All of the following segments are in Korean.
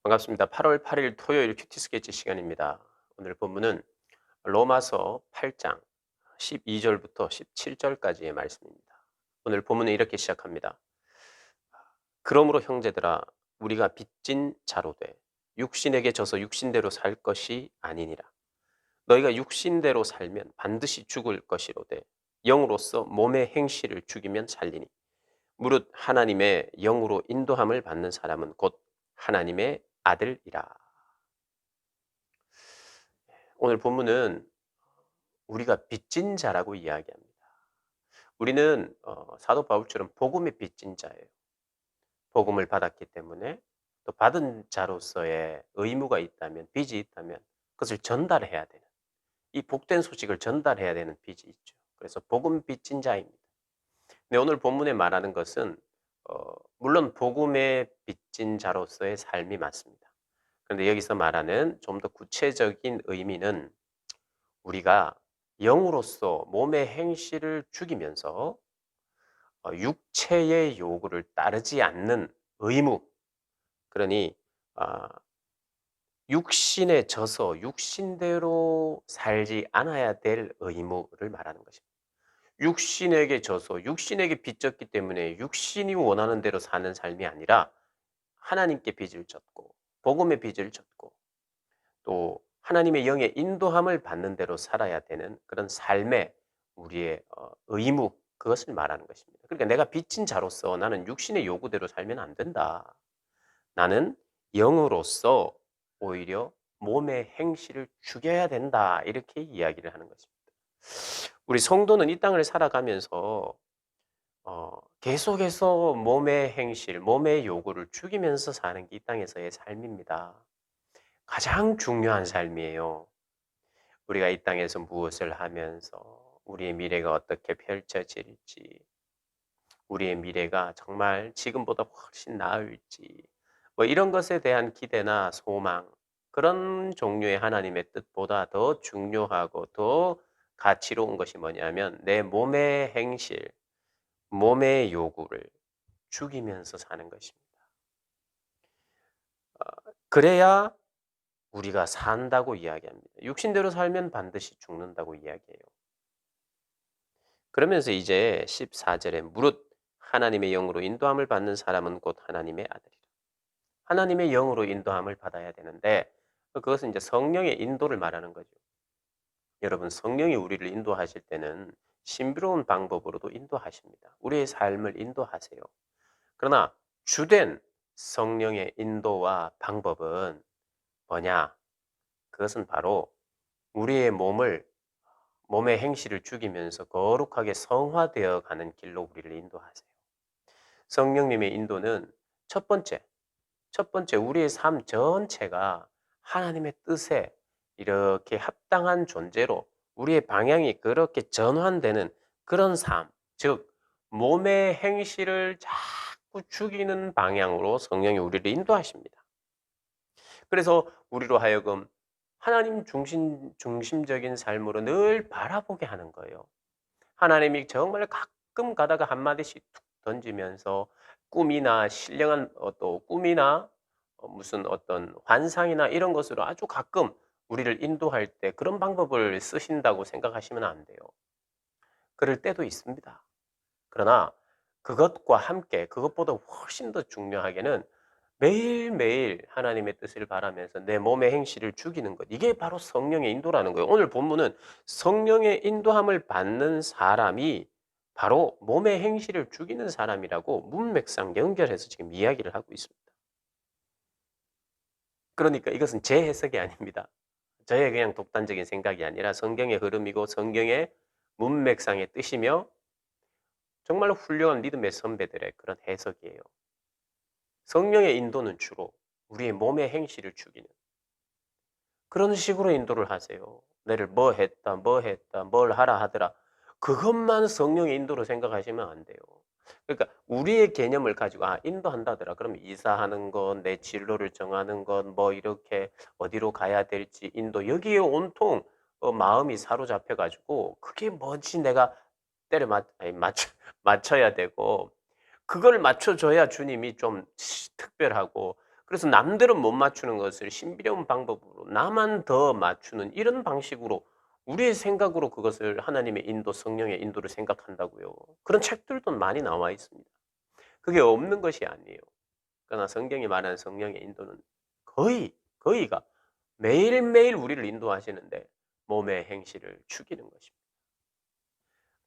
반갑습니다. 8월 8일 토요일 큐티 스케치 시간입니다. 오늘 본문은 로마서 8장 12절부터 17절까지의 말씀입니다. 오늘 본문은 이렇게 시작합니다. 그러므로 형제들아 우리가 빚진 자로 돼 육신에게 져서 육신대로 살 것이 아니니라. 너희가 육신대로 살면 반드시 죽을 것이로되 영으로서 몸의 행실을 죽이면 살리니 무릇 하나님의 영으로 인도함을 받는 사람은 곧 하나님의 아들이라. 오늘 본문은 우리가 빚진 자라고 이야기합니다. 우리는 사도 바울처럼 복음의 빚진 자예요. 복음을 받았기 때문에 또 받은 자로서의 의무가 있다면, 빚이 있다면 그것을 전달해야 되는, 이 복된 소식을 전달해야 되는 빚이 있죠. 그래서 복음 빚진 자입니다. 근데 오늘 본문에 말하는 것은 물론 복음의 빚진 자로서의 삶이 맞습니다. 그런데 여기서 말하는 좀 더 구체적인 의미는 우리가 영으로서 몸의 행실을 죽이면서 육체의 요구를 따르지 않는 의무, 그러니 아 육신에 져서 육신대로 살지 않아야 될 의무를 말하는 것입니다. 육신에게 져서 육신에게 빚졌기 때문에 육신이 원하는 대로 사는 삶이 아니라 하나님께 빚을 졌고 복음의 빚을 졌고 또 하나님의 영의 인도함을 받는 대로 살아야 되는 그런 삶의 우리의 의무, 그것을 말하는 것입니다. 그러니까 내가 빚진 자로서 나는 육신의 요구대로 살면 안 된다. 나는 영으로서 오히려 몸의 행실을 죽여야 된다. 이렇게 이야기를 하는 것입니다. 우리 성도는 이 땅을 살아가면서 계속해서 몸의 행실, 몸의 요구를 죽이면서 사는 게 이 땅에서의 삶입니다. 가장 중요한 삶이에요. 우리가 이 땅에서 무엇을 하면서 우리의 미래가 어떻게 펼쳐질지, 우리의 미래가 정말 지금보다 훨씬 나을지, 뭐 이런 것에 대한 기대나 소망, 그런 종류의 하나님의 뜻보다 더 중요하고 더 가치로운 것이 뭐냐면 내 몸의 행실, 몸의 요구를 죽이면서 사는 것입니다. 그래야 우리가 산다고 이야기합니다. 육신대로 살면 반드시 죽는다고 이야기해요. 그러면서 이제 14절에 무릇 하나님의 영으로 인도함을 받는 사람은 곧 하나님의 아들이라. 하나님의 영으로 인도함을 받아야 되는데 그것은 이제 성령의 인도를 말하는 거죠. 여러분, 성령이 우리를 인도하실 때는 신비로운 방법으로도 인도하십니다. 우리의 삶을 인도하세요. 그러나 주된 성령의 인도와 방법은 뭐냐? 그것은 바로 우리의 몸의 행실을 죽이면서 거룩하게 성화되어 가는 길로 우리를 인도하세요. 성령님의 인도는 첫 번째, 우리의 삶 전체가 하나님의 뜻에 이렇게 합당한 존재로 우리의 방향이 그렇게 전환되는 그런 삶, 즉 몸의 행실을 자꾸 죽이는 방향으로 성령이 우리를 인도하십니다. 그래서 우리로 하여금 하나님 중심적인 삶으로 늘 바라보게 하는 거예요. 하나님이 정말 가끔 가다가 한마디씩 툭 던지면서 꿈이나 신령한 또 꿈이나 무슨 어떤 환상이나 이런 것으로 아주 가끔 우리를 인도할 때 그런 방법을 쓰신다고 생각하시면 안 돼요. 그럴 때도 있습니다. 그러나 그것과 함께 그것보다 훨씬 더 중요하게는 매일매일 하나님의 뜻을 바라면서 내 몸의 행실을 죽이는 것. 이게 바로 성령의 인도라는 거예요. 오늘 본문은 성령의 인도함을 받는 사람이 바로 몸의 행실을 죽이는 사람이라고 문맥상 연결해서 지금 이야기를 하고 있습니다. 그러니까 이것은 제 해석이 아닙니다. 저의 그냥 독단적인 생각이 아니라 성경의 흐름이고 성경의 문맥상의 뜻이며 정말 훌륭한 믿음의 선배들의 그런 해석이에요. 성령의 인도는 주로 우리의 몸의 행실을 죽이는 그런 식으로 인도를 하세요. 내를 뭐 했다, 뭘 하라 하더라. 그것만 성령의 인도로 생각하시면 안 돼요. 그러니까 우리의 개념을 가지고 인도한다더라. 그럼 이사하는 것, 내 진로를 정하는 것, 뭐 이렇게 어디로 가야 될지 인도 여기에 온통 마음이 사로잡혀 가지고 그게 뭐지 내가 때려 맞 아니 맞춰 맞춰야 되고 그걸 맞춰 줘야 주님이 좀 특별하고 그래서 남들은 못 맞추는 것을 신비로운 방법으로 나만 더 맞추는 이런 방식으로 우리의 생각으로 그것을 하나님의 인도, 성령의 인도를 생각한다고요. 그런 책들도 많이 나와 있습니다. 그게 없는 것이 아니에요. 그러나 성경이 말하는 성령의 인도는 거의가 매일매일 우리를 인도하시는데 몸의 행실을 죽이는 것입니다.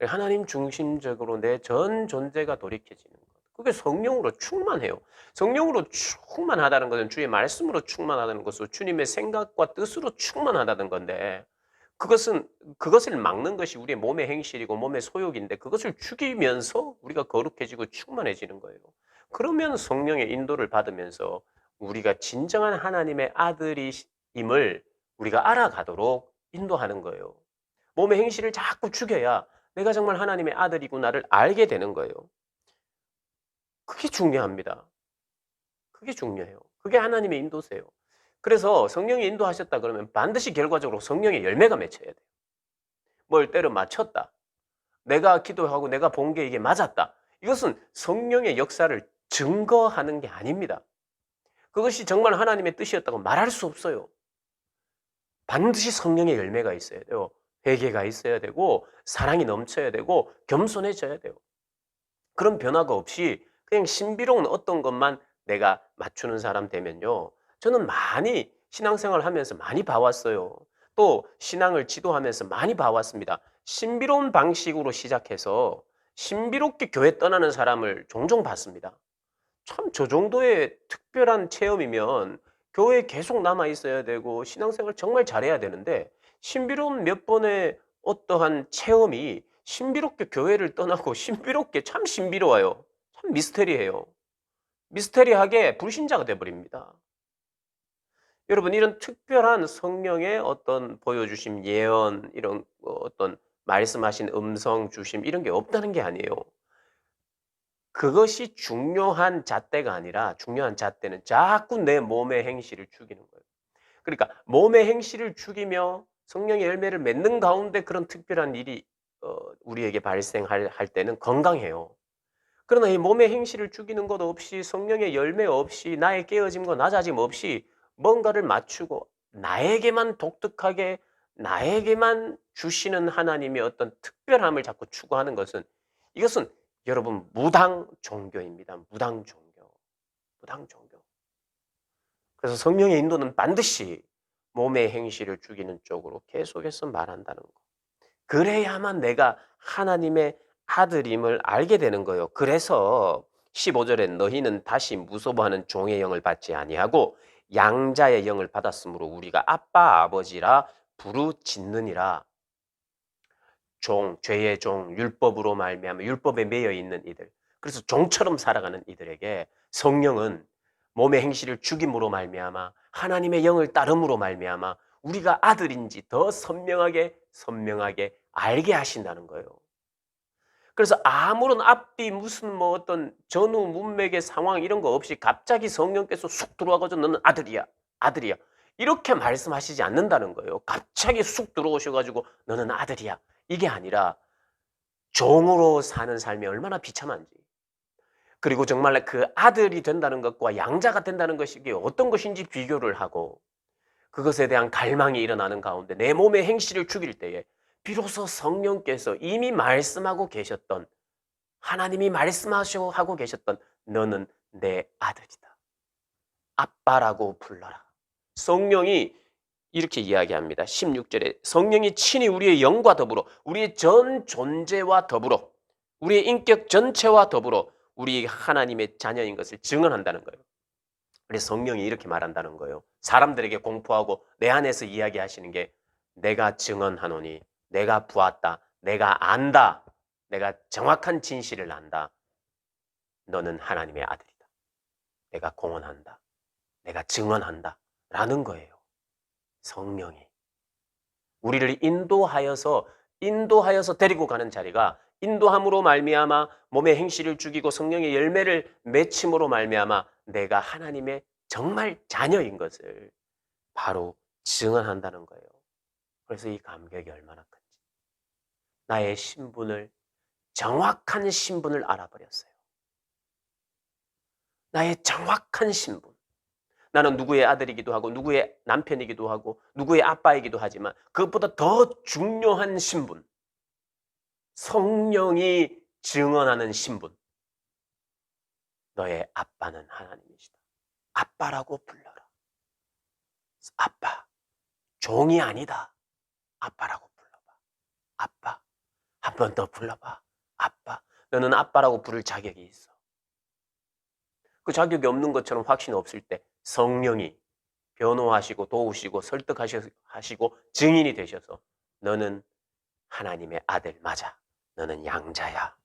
하나님 중심적으로 내 전 존재가 돌이켜지는 것. 그게 성령으로 충만해요. 성령으로 충만하다는 것은 주의 말씀으로 충만하다는 것으로 주님의 생각과 뜻으로 충만하다는 건데 그것을 막는 것이 우리의 몸의 행실이고 몸의 소욕인데 그것을 죽이면서 우리가 거룩해지고 충만해지는 거예요. 그러면 성령의 인도를 받으면서 우리가 진정한 하나님의 아들임을 우리가 알아가도록 인도하는 거예요. 몸의 행실을 자꾸 죽여야 내가 정말 하나님의 아들이구나를 알게 되는 거예요. 그게 중요합니다. 그게 중요해요. 그게 하나님의 인도세요. 그래서 성령이 인도하셨다 그러면 반드시 결과적으로 성령의 열매가 맺혀야 돼요. 뭘 때려 맞췄다. 내가 기도하고 내가 본 게 이게 맞았다. 이것은 성령의 역사를 증거하는 게 아닙니다. 그것이 정말 하나님의 뜻이었다고 말할 수 없어요. 반드시 성령의 열매가 있어야 돼요. 회개가 있어야 되고 사랑이 넘쳐야 되고 겸손해져야 돼요. 그런 변화가 없이 그냥 신비로운 어떤 것만 내가 맞추는 사람 되면요. 저는 많이 신앙생활을 하면서 많이 봐왔어요. 또 신앙을 지도하면서 많이 봐왔습니다. 신비로운 방식으로 시작해서 신비롭게 교회 떠나는 사람을 종종 봤습니다. 참 저 정도의 특별한 체험이면 교회에 계속 남아 있어야 되고 신앙생활 정말 잘해야 되는데 신비로운 몇 번의 어떠한 체험이 신비롭게 교회를 떠나고 신비롭게 참 신비로워요. 참 미스테리해요. 미스테리하게 불신자가 돼 버립니다. 여러분 이런 특별한 성령의 어떤 보여주심, 예언 이런 어떤 말씀하신 음성 주심 이런 게 없다는 게 아니에요. 그것이 중요한 잣대가 아니라 중요한 잣대는 자꾸 내 몸의 행실을 죽이는 거예요. 그러니까 몸의 행실을 죽이며 성령의 열매를 맺는 가운데 그런 특별한 일이 우리에게 발생할 할 때는 건강해요. 그러나 이 몸의 행실을 죽이는 것 없이 성령의 열매 없이 나의 깨어짐과 낮아짐 없이 뭔가를 맞추고 나에게만 독특하게 나에게만 주시는 하나님의 어떤 특별함을 자꾸 추구하는 것은 이것은 여러분 무당 종교입니다. 무당 종교. 무당 종교. 그래서 성령의 인도는 반드시 몸의 행실을 죽이는 쪽으로 계속해서 말한다는 거. 그래야만 내가 하나님의 아들임을 알게 되는 거예요. 그래서 15절에 너희는 다시 무소부하는 종의 영을 받지 아니하고 양자의 영을 받았으므로 우리가 아빠 아버지라 부르짖느니라. 종, 죄의 종, 율법으로 말미암아 율법에 매여 있는 이들. 그래서 종처럼 살아가는 이들에게 성령은 몸의 행실을 죽임으로 말미암아 하나님의 영을 따름으로 말미암아 우리가 아들인지 더 선명하게 알게 하신다는 거예요. 그래서 아무런 앞뒤 무슨 뭐 어떤 전후 문맥의 상황 이런 거 없이 갑자기 성령께서 쑥 들어와가지고 너는 아들이야, 아들이야. 이렇게 말씀하시지 않는다는 거예요. 갑자기 쑥 들어오셔가지고 너는 아들이야. 이게 아니라 종으로 사는 삶이 얼마나 비참한지. 그리고 정말 그 아들이 된다는 것과 양자가 된다는 것이 이게 어떤 것인지 비교를 하고 그것에 대한 갈망이 일어나는 가운데 내 몸의 행실을 죽일 때에 비로소 성령께서 이미 말씀하고 계셨던 하나님이 말씀하고 계셨던 너는 내 아들이다. 아빠라고 불러라. 성령이 이렇게 이야기합니다. 16절에 성령이 친히 우리의 영과 더불어 우리의 전 존재와 더불어 우리의 인격 전체와 더불어 우리 하나님의 자녀인 것을 증언한다는 거예요. 그래서 성령이 이렇게 말한다는 거예요. 사람들에게 공포하고 내 안에서 이야기하시는 게 내가 증언하노니 내가 보았다. 내가 안다. 내가 정확한 진실을 안다. 너는 하나님의 아들이다. 내가 공언한다. 내가 증언한다. 라는 거예요. 성령이. 우리를 인도하여서 데리고 가는 자리가 인도함으로 말미암아 몸의 행실을 죽이고 성령의 열매를 맺힘으로 말미암아 내가 하나님의 정말 자녀인 것을 바로 증언한다는 거예요. 그래서 이 감격이 얼마나 큰지. 나의 신분을 정확한 신분을 알아버렸어요. 나의 정확한 신분. 나는 누구의 아들이기도 하고 누구의 남편이기도 하고 누구의 아빠이기도 하지만 그것보다 더 중요한 신분, 성령이 증언하는 신분. 너의 아빠는 하나님이시다. 아빠라고 불러라. 아빠. 종이 아니다. 아빠라고 불러봐. 아빠. 한 번 더 불러봐. 아빠. 너는 아빠라고 부를 자격이 있어. 그 자격이 없는 것처럼 확신 없을 때 성령이 변호하시고 도우시고 설득하시고 증인이 되셔서 너는 하나님의 아들 맞아. 너는 양자야.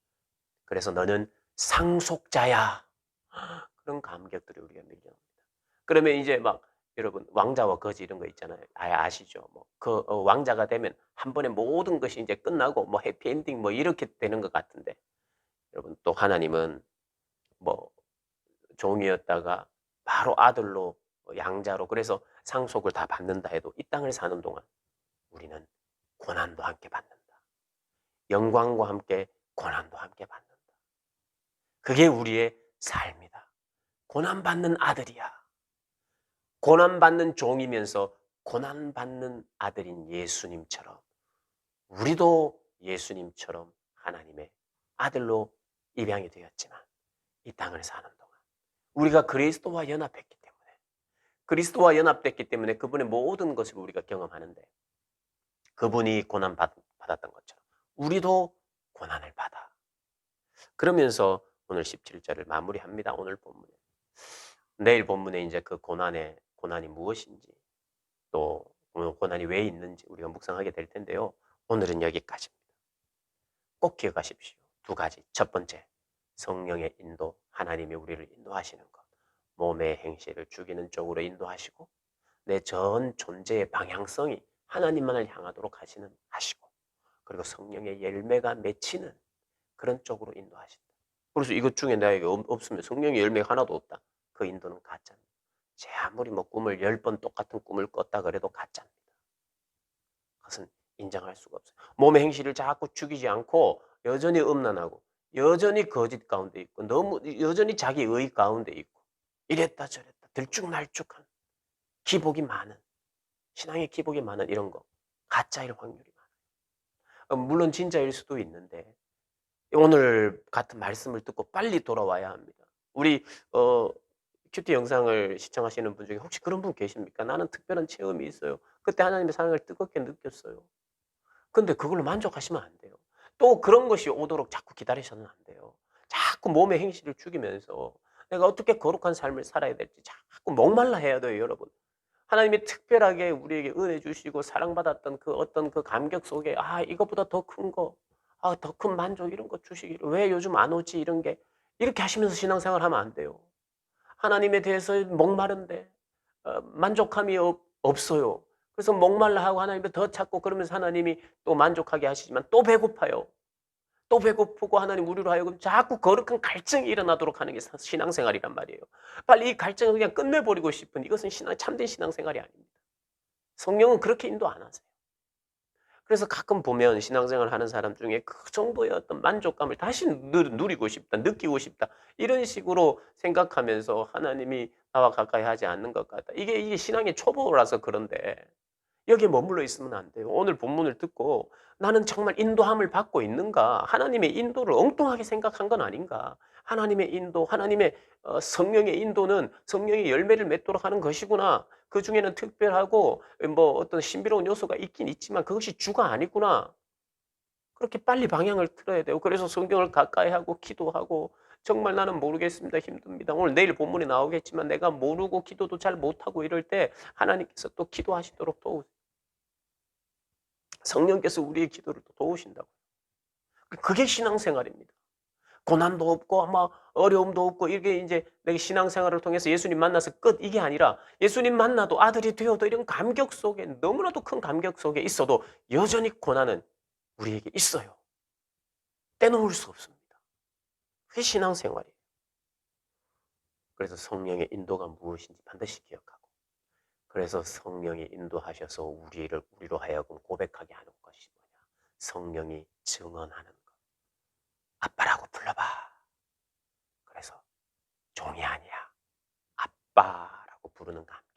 그래서 너는 상속자야. 그런 감격들이 우리가 밀려옵니다. 그러면 이제 막 여러분 왕자와 거지 이런 거 있잖아요. 아시죠? 뭐 그 왕자가 되면 한 번에 모든 것이 이제 끝나고 뭐 해피엔딩 뭐 이렇게 되는 것 같은데 여러분 또 하나님은 뭐 종이었다가 바로 아들로 양자로 그래서 상속을 다 받는다 해도 이 땅을 사는 동안 우리는 고난도 함께 받는다. 영광과 함께 고난도 함께 받는다. 그게 우리의 삶이다. 고난받는 아들이야. 고난받는 종이면서 고난받는 아들인 예수님처럼 우리도 예수님처럼 하나님의 아들로 입양이 되었지만 이 땅을 사는 동안 우리가 그리스도와 연합했기 때문에 그리스도와 연합됐기 때문에 그분의 모든 것을 우리가 경험하는데 그분이 고난받았던 것처럼 우리도 고난을 받아. 그러면서 오늘 17절을 마무리합니다. 오늘 본문에. 내일 본문에 이제 그 고난이 무엇인지 또 고난이 왜 있는지 우리가 묵상하게 될 텐데요. 오늘은 여기까지입니다. 꼭 기억하십시오. 두 가지. 첫 번째, 성령의 인도, 하나님이 우리를 인도하시는 것. 몸의 행실을 죽이는 쪽으로 인도하시고 내 전 존재의 방향성이 하나님만을 향하도록 하시고 그리고 성령의 열매가 맺히는 그런 쪽으로 인도하신다. 그래서 이것 중에 내가 없으면 성령의 열매가 하나도 없다. 그 인도는 가짜입니다. 제 아무리 뭐 꿈을 10번 똑같은 꿈을 꿨다 그래도 가짜입니다. 그것은 인정할 수가 없어요. 몸의 행실을 자꾸 죽이지 않고 여전히 음란하고 여전히 거짓 가운데 있고 너무 여전히 자기 의 가운데 있고 이랬다 저랬다 들쭉날쭉한 기복이 많은 신앙의 기복이 많은 이런 거 가짜일 확률이 많아요. 물론 진짜일 수도 있는데 오늘 같은 말씀을 듣고 빨리 돌아와야 합니다. 우리 큐티 영상을 시청하시는 분 중에 혹시 그런 분 계십니까? 나는 특별한 체험이 있어요. 그때 하나님의 사랑을 뜨겁게 느꼈어요. 근데 그걸로 만족하시면 안 돼요. 또 그런 것이 오도록 자꾸 기다리셔는 안 돼요. 자꾸 몸의 행실을 죽이면서 내가 어떻게 거룩한 삶을 살아야 될지 자꾸 목말라 해야 돼요, 여러분. 하나님이 특별하게 우리에게 은혜 주시고 사랑받았던 그 어떤 그 감격 속에 이것보다 더 큰 거, 더 큰 만족 이런 거 주시기를 왜 요즘 안 오지 이런 게 이렇게 하시면서 신앙생활 하면 안 돼요. 하나님에 대해서 목마른데 만족함이 없어요. 그래서 목말라 하고 하나님을 더 찾고 그러면서 하나님이 또 만족하게 하시지만 또 배고파요. 또 배고프고 하나님 우리로 하여금 자꾸 거룩한 갈증이 일어나도록 하는 게 신앙생활이란 말이에요. 빨리 이 갈증을 그냥 끝내버리고 싶은 이것은 참된 신앙생활이 아닙니다. 성령은 그렇게 인도 안 하세요. 그래서 가끔 보면 신앙생활 하는 사람 중에 그 정도의 어떤 만족감을 다시 누리고 싶다, 느끼고 싶다 이런 식으로 생각하면서 하나님이 나와 가까이 하지 않는 것 같다. 이게 신앙의 초보라서 그런데 여기에 머물러 있으면 안 돼요. 오늘 본문을 듣고 나는 정말 인도함을 받고 있는가? 하나님의 인도를 엉뚱하게 생각한 건 아닌가? 하나님의 인도, 하나님의 성령의 인도는 성령의 열매를 맺도록 하는 것이구나. 그 중에는 특별하고 뭐 어떤 신비로운 요소가 있긴 있지만 그것이 주가 아니구나. 그렇게 빨리 방향을 틀어야 돼요. 그래서 성경을 가까이 하고 기도하고 정말 나는 모르겠습니다. 힘듭니다. 오늘 내일 본문에 나오겠지만 내가 모르고 기도도 잘 못하고 이럴 때 하나님께서 또 기도하시도록 도우세요. 성령께서 우리의 기도를 도우신다고. 그게 신앙생활입니다. 고난도 없고 아마 어려움도 없고 이게 이제 내가 신앙생활을 통해서 예수님 만나서 끝 이게 아니라 예수님 만나도 아들이 되어도 이런 감격 속에 너무나도 큰 감격 속에 있어도 여전히 고난은 우리에게 있어요. 떼놓을 수 없습니다. 그게 신앙생활이에요. 그래서 성령의 인도가 무엇인지 반드시 기억하고 그래서 성령이 인도하셔서 우리로 하여금 고백하게 하는 것이 뭐냐. 성령이 증언하는 것. 아빠라고 불러봐. 그래서 종이 아니야. 아빠라고 부르는 부르는 감격.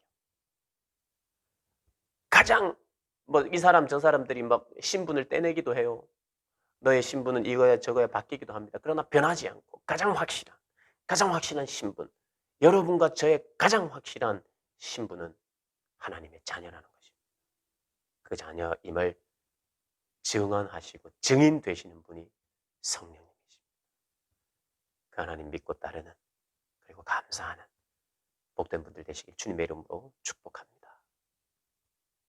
가장 뭐 이 사람 저 사람들이 막 신분을 떼내기도 해요. 너의 신분은 이거야 저거야 바뀌기도 합니다. 그러나 변하지 않고 가장 확실한 신분, 여러분과 저의 가장 확실한 신분은 하나님의 자녀라는 것입니다. 그 자녀임을 증언하시고 증인 되시는 분이 성령님이십니다. 그 하나님 믿고 따르는 그리고 감사하는 복된 분들 되시길 주님의 이름으로 축복합니다.